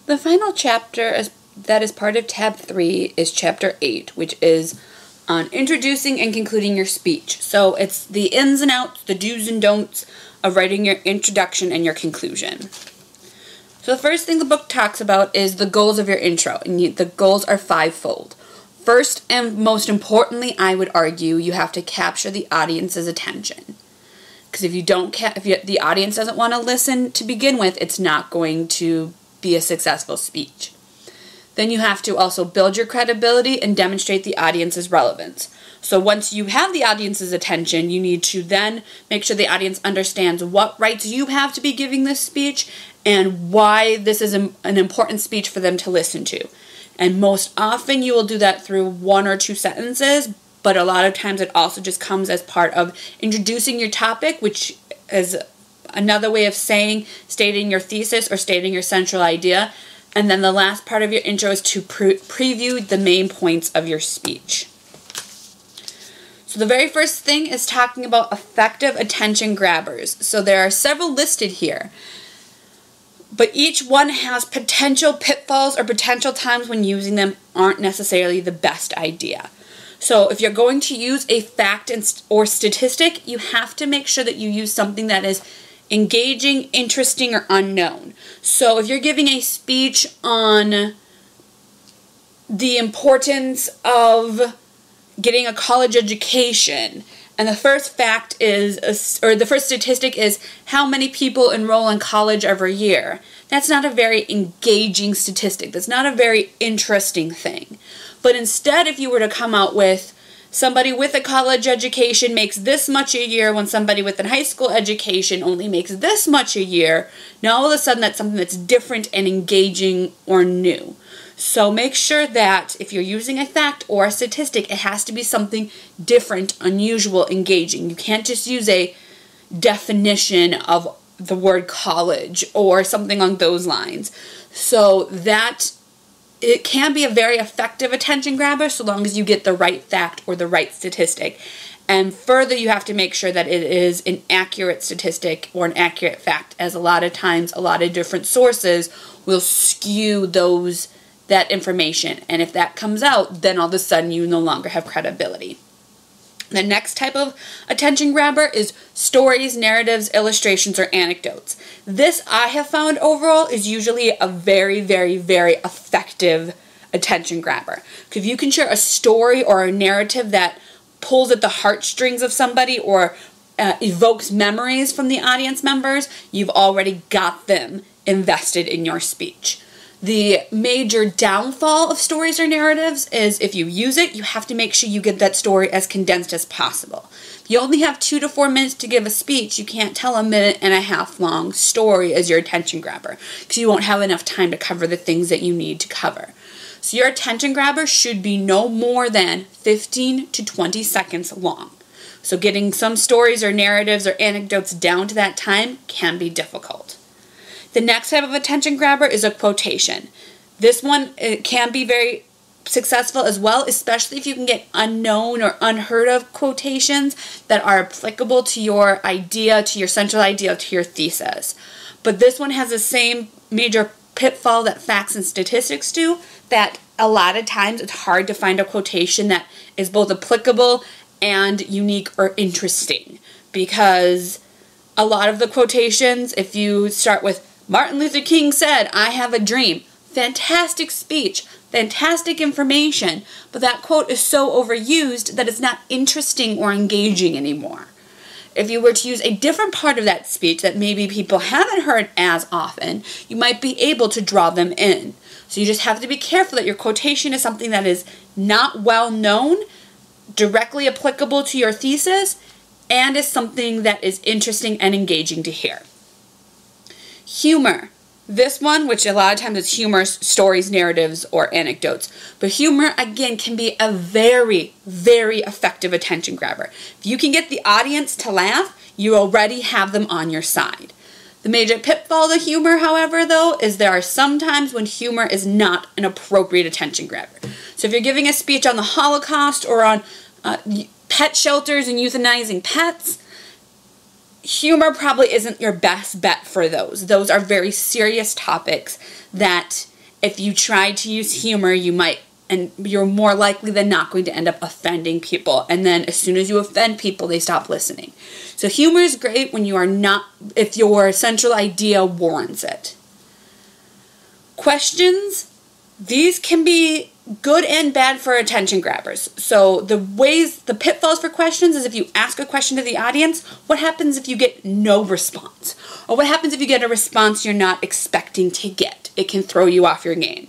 The final chapter that is part of tab 3 is chapter 8, which is on introducing and concluding your speech. So it's the ins and outs, the do's and don'ts of writing your introduction and your conclusion. So the first thing the book talks about is the goals of your intro, and the goals are fivefold. First and most importantly, I would argue, you have to capture the audience's attention. Because if the audience doesn't want to listen to begin with, it's not going to be a successful speech. Then you have to also build your credibility and demonstrate the audience's relevance. So once you have the audience's attention, you need to then make sure the audience understands what rights you have to be giving this speech and why this is an important speech for them to listen to. And most often you will do that through 1 or 2 sentences, but a lot of times it also just comes as part of introducing your topic, which is another way of stating your thesis or stating your central idea. And then the last part of your intro is to preview the main points of your speech. So the very first thing is talking about effective attention grabbers. So there are several listed here, but each one has potential pitfalls or potential times when using them aren't necessarily the best idea. So if you're going to use a fact or statistic, you have to make sure that you use something that is engaging, interesting, or unknown. So if you're giving a speech on the importance of getting a college education, and the first fact is, or the first statistic is how many people enroll in college every year, that's not a very engaging statistic. That's not a very interesting thing. But instead, if you were to come out with somebody with a college education makes this much a year when somebody with a high school education only makes this much a year, now all of a sudden that's something that's different and engaging or new. So make sure that if you're using a fact or a statistic, it has to be something different, unusual, engaging. You can't just use a definition of the word college or something along those lines. So that it can be a very effective attention grabber so long as you get the right fact or the right statistic. And further, you have to make sure that it is an accurate statistic or an accurate fact, as a lot of times a lot of different sources will skew that information. And if that comes out, then all of a sudden you no longer have credibility. The next type of attention grabber is stories, narratives, illustrations, or anecdotes. This, I have found overall, is usually a very, very, very effective attention grabber. If you can share a story or a narrative that pulls at the heartstrings of somebody or evokes memories from the audience members, you've already got them invested in your speech. The major downfall of stories or narratives is if you use it, you have to make sure you get that story as condensed as possible. If you only have 2 to 4 minutes to give a speech, you can't tell a 1.5-minute long story as your attention grabber because you won't have enough time to cover the things that you need to cover. So your attention grabber should be no more than 15 to 20 seconds long. So getting some stories or narratives or anecdotes down to that time can be difficult. The next type of attention grabber is a quotation. This one, it can be very successful as well, especially if you can get unknown or unheard of quotations that are applicable to your idea, to your central idea, to your thesis. But this one has the same major pitfall that facts and statistics do, that a lot of times it's hard to find a quotation that is both applicable and unique or interesting. Because a lot of the quotations, if you start with Martin Luther King said, "I have a dream." Fantastic speech, fantastic information, but that quote is so overused that it's not interesting or engaging anymore. If you were to use a different part of that speech that maybe people haven't heard as often, you might be able to draw them in. So you just have to be careful that your quotation is something that is not well known, directly applicable to your thesis, and is something that is interesting and engaging to hear. Humor. This one, which a lot of times is humor, stories, narratives, or anecdotes. But humor, again, can be a very, very effective attention grabber. If you can get the audience to laugh, you already have them on your side. The major pitfall of humor, however, though, is there are some times when humor is not an appropriate attention grabber. So if you're giving a speech on the Holocaust or on pet shelters and euthanizing pets, humor probably isn't your best bet for those. Those are very serious topics that if you try to use humor, and you're more likely than not going to end up offending people. And then as soon as you offend people, they stop listening. So humor is great when if your central idea warrants it. Questions, these can be good and bad for attention grabbers. So the pitfalls for questions is if you ask a question to the audience, what happens if you get no response? Or what happens if you get a response you're not expecting to get? It can throw you off your game.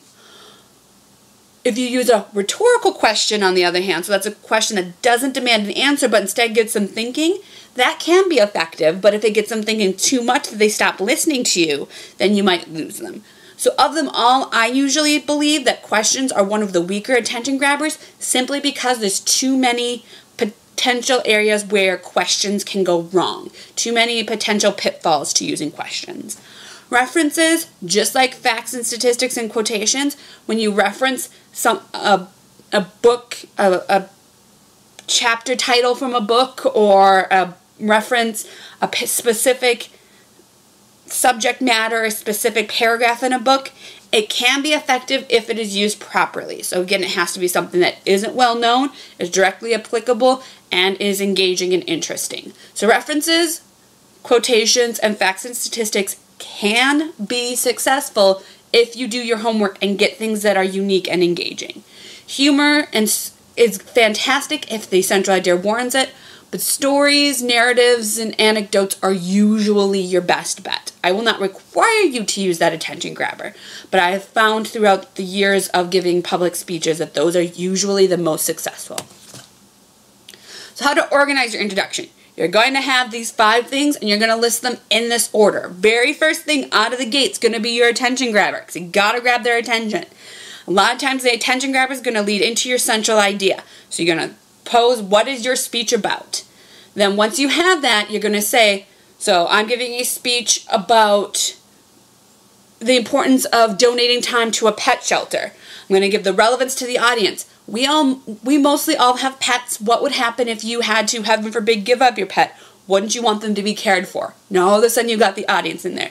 If you use a rhetorical question, on the other hand, so that's a question that doesn't demand an answer but instead gets them thinking, that can be effective, but if it gets them thinking too much that they stop listening to you, then you might lose them. So of them all, I usually believe that questions are one of the weaker attention grabbers simply because there's too many potential areas where questions can go wrong. Too many potential pitfalls to using questions. References, just like facts and statistics and quotations, when you reference a book, a chapter title from a book, or reference a specific subject matter, a specific paragraph in a book, it can be effective if it is used properly. So again, it has to be something that isn't well known, is directly applicable, and is engaging and interesting. So references, quotations, and facts and statistics can be successful if you do your homework and get things that are unique and engaging. Humor is fantastic if the central idea warrants it, but stories, narratives, and anecdotes are usually your best bet. I will not require you to use that attention grabber, but I have found throughout the years of giving public speeches that those are usually the most successful. So how to organize your introduction. You're going to have these 5 things, and you're going to list them in this order. Very first thing out of the gate is going to be your attention grabber, because you got to grab their attention. A lot of times the attention grabber is going to lead into your central idea. So you're going to pose, what is your speech about? Then once you have that, you're going to say, so I'm giving a speech about the importance of donating time to a pet shelter. I'm going to give the relevance to the audience. We mostly all have pets. What would happen if you had to, heaven forbid, give up your pet? Wouldn't you want them to be cared for? Now all of a sudden you got the audience in there.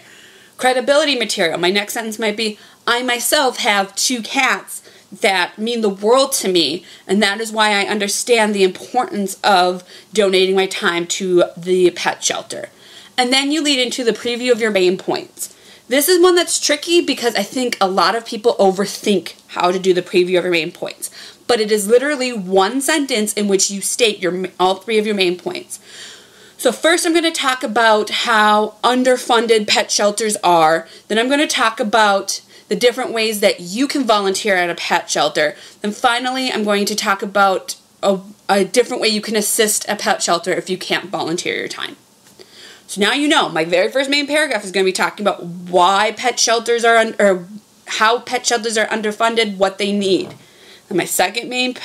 Credibility material. My next sentence might be, I myself have 2 cats that mean the world to me, and that is why I understand the importance of donating my time to the pet shelter. And then you lead into the preview of your main points. This is one that's tricky because I think a lot of people overthink how to do the preview of your main points. But it is literally one sentence in which you state all 3 of your main points. So first I'm going to talk about how underfunded pet shelters are. Then I'm going to talk about the different ways that you can volunteer at a pet shelter. Then finally I'm going to talk about a different way you can assist a pet shelter if you can't volunteer your time. So now you know, my very first main paragraph is going to be talking about why pet shelters are, or how pet shelters are underfunded, what they need. And my second main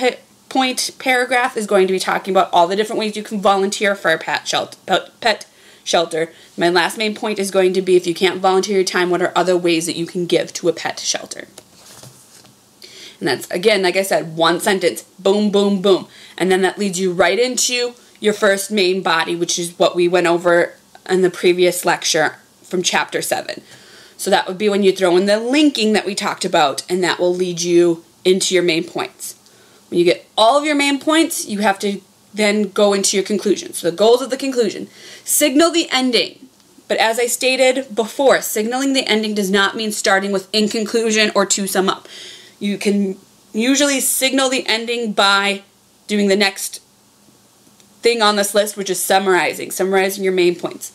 point paragraph is going to be talking about all the different ways you can volunteer for a pet shelter. My last main point is going to be, if you can't volunteer your time, what are other ways that you can give to a pet shelter? And that's, again, like I said, one sentence, boom, boom, boom. And then that leads you right into your first main body, which is what we went over in the previous lecture from chapter 7. So that would be when you throw in the linking that we talked about, and that will lead you into your main points. When you get all of your main points, you have to then go into your conclusion. So the goals of the conclusion. Signal the ending. But as I stated before, signaling the ending does not mean starting with in conclusion or to sum up. You can usually signal the ending by doing the next thing on this list, which is summarizing your main points.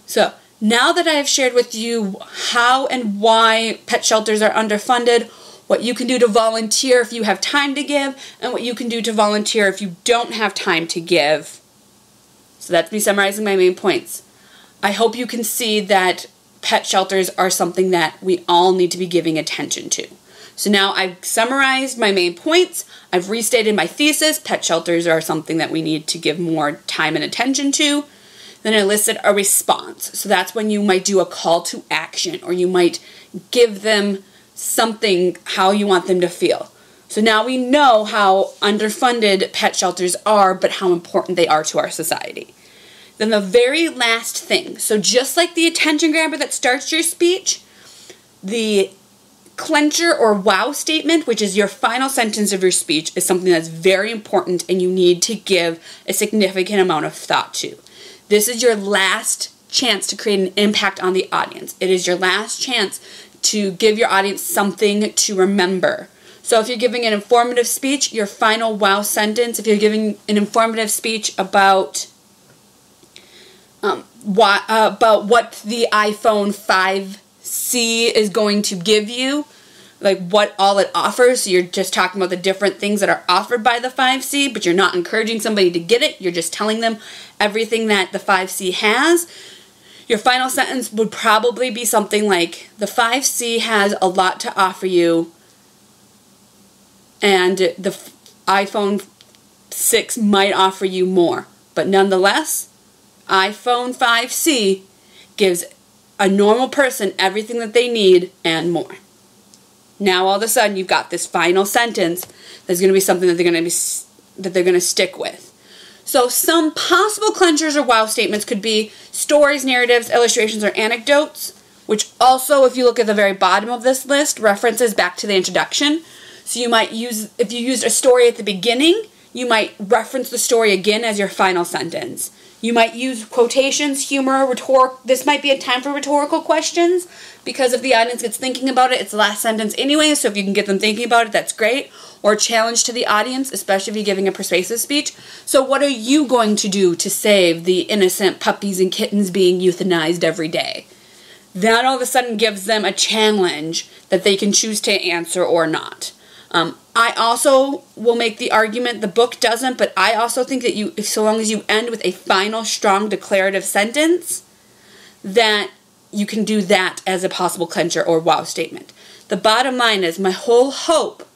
So now that I have shared with you how and why pet shelters are underfunded, what you can do to volunteer if you have time to give, and what you can do to volunteer if you don't have time to give. So that's me summarizing my main points. I hope you can see that pet shelters are something that we all need to be giving attention to. So now I've summarized my main points, I've restated my thesis, pet shelters are something that we need to give more time and attention to. Then I listed a response. So that's when you might do a call to action, or you might give them something, how you want them to feel. So now we know how underfunded pet shelters are, but how important they are to our society. Then the very last thing, so just like the attention grabber that starts your speech, the clencher or wow statement, which is your final sentence of your speech, is something that's very important and you need to give a significant amount of thought to. This is your last chance to create an impact on the audience. It is your last chance to give your audience something to remember. So if you're giving an informative speech, your final wow sentence, if you're giving an informative speech about what the iPhone 5C is going to give you, like what all it offers, so you're just talking about the different things that are offered by the 5C, but you're not encouraging somebody to get it, you're just telling them everything that the 5C has. Your final sentence would probably be something like, the 5C has a lot to offer you, and the iPhone 6 might offer you more. But nonetheless, iPhone 5C gives a normal person everything that they need and more. Now all of a sudden you've got this final sentence that's going to be something that they're going to stick with. So some possible clenchers or wow statements could be stories, narratives, illustrations, or anecdotes, which also, if you look at the very bottom of this list, references back to the introduction. So you might use, if you used a story at the beginning, you might reference the story again as your final sentence. You might use quotations, humor, this might be a time for rhetorical questions, because if the audience gets thinking about it, it's the last sentence anyway, so if you can get them thinking about it, that's great. Or a challenge to the audience, especially if you're giving a persuasive speech. So what are you going to do to save the innocent puppies and kittens being euthanized every day? That all of a sudden gives them a challenge that they can choose to answer or not. I also will make the argument, the book doesn't, but I also think that so long as you end with a final, strong, declarative sentence, that you can do that as a possible clencher or wow statement. The bottom line is, my whole hope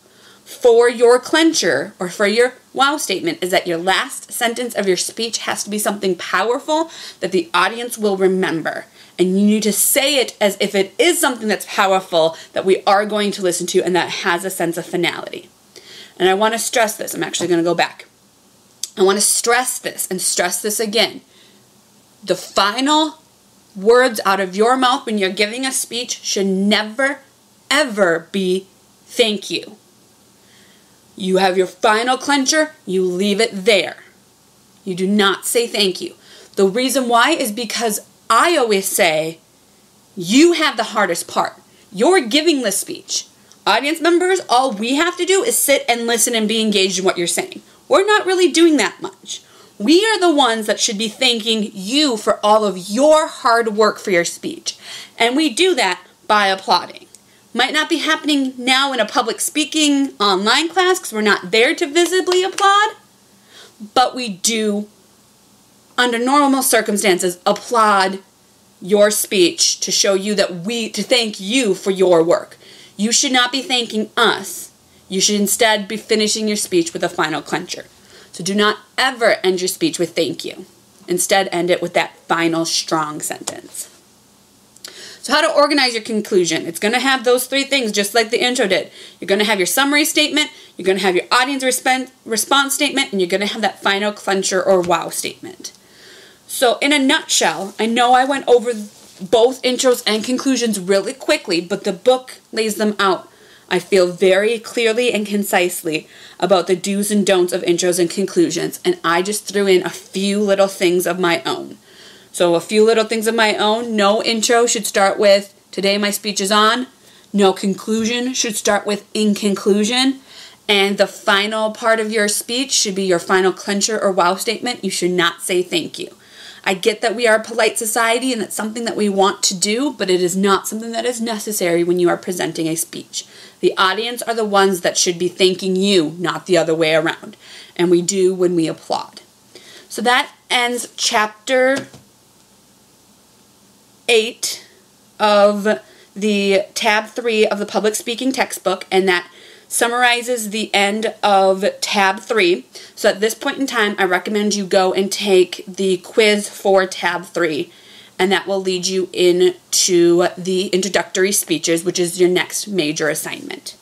for your clencher or for your wow statement is that your last sentence of your speech has to be something powerful that the audience will remember. And you need to say it as if it is something that's powerful that we are going to listen to and that has a sense of finality. And I want to stress this. I'm actually going to go back. I want to stress this and stress this again. The final words out of your mouth when you're giving a speech should never, ever be thank you. You have your final clencher, you leave it there. You do not say thank you. The reason why is because I always say, you have the hardest part. You're giving the speech. Audience members, all we have to do is sit and listen and be engaged in what you're saying. We're not really doing that much. We are the ones that should be thanking you for all of your hard work for your speech. And we do that by applauding. Might not be happening now in a public speaking online class because we're not there to visibly applaud, but we do, under normal circumstances, applaud your speech to show you that to thank you for your work. You should not be thanking us. You should instead be finishing your speech with a final clencher. So do not ever end your speech with thank you. Instead, end it with that final strong sentence. So how to organize your conclusion. It's going to have those three things just like the intro did. You're going to have your summary statement, you're going to have your audience response statement, and you're going to have that final clencher or wow statement. So in a nutshell, I know I went over both intros and conclusions really quickly, but the book lays them out. I feel very clearly and concisely about the do's and don'ts of intros and conclusions, and I just threw in a few little things of my own. So a few little things of my own. No intro should start with, today my speech is on. No conclusion should start with, in conclusion. And the final part of your speech should be your final clencher or wow statement. You should not say thank you. I get that we are a polite society and that's something that we want to do, but it is not something that is necessary when you are presenting a speech. The audience are the ones that should be thanking you, not the other way around. And we do when we applaud. So that ends chapter 8 of the tab 3 of the public speaking textbook, and that summarizes the end of tab 3. So at this point in time, I recommend you go and take the quiz for tab 3, and that will lead you into the introductory speeches, which is your next major assignment.